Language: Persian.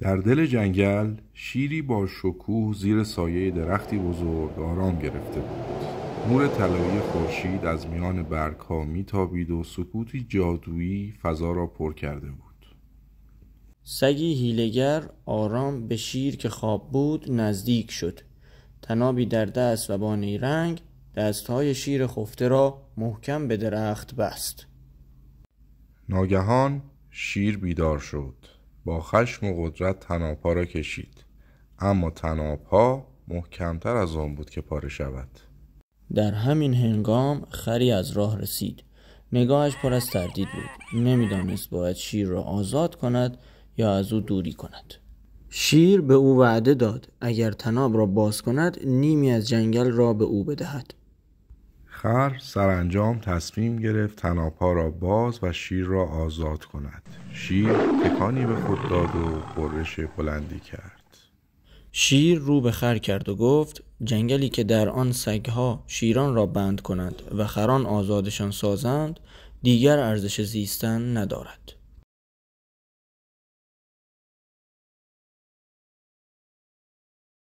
در دل جنگل شیری با شکوه زیر سایه درختی بزرگ آرام گرفته بود. نور طلایی خورشید از میان برگ‌ها میتابید و سکوتی جادویی فضا را پر کرده بود. سگی هیله‌گر آرام به شیر که خواب بود نزدیک شد. طنابی در دست و با نیرنگ دستهای شیر خفته را محکم به درخت بست. ناگهان شیر بیدار شد. با خشم و قدرت طناب‌ها را کشید، اما طناب‌ها محکمتر از آن بود که پاره شود. در همین هنگام خری از راه رسید. نگاهش پر از تردید بود. نمیدانست باید شیر را آزاد کند یا از او دوری کند. شیر به او وعده داد اگر طناب را باز کند نیمی از جنگل را به او بدهد. خر سرانجام تصمیم گرفت طناب‌ها را باز و شیر را آزاد کند. شیر تکانی به خود داد و غرش بلندی کرد. شیر رو به خر کرد و گفت جنگلی که در آن سگها شیران را بند کنند و خران آزادشان سازند دیگر ارزش زیستن ندارد.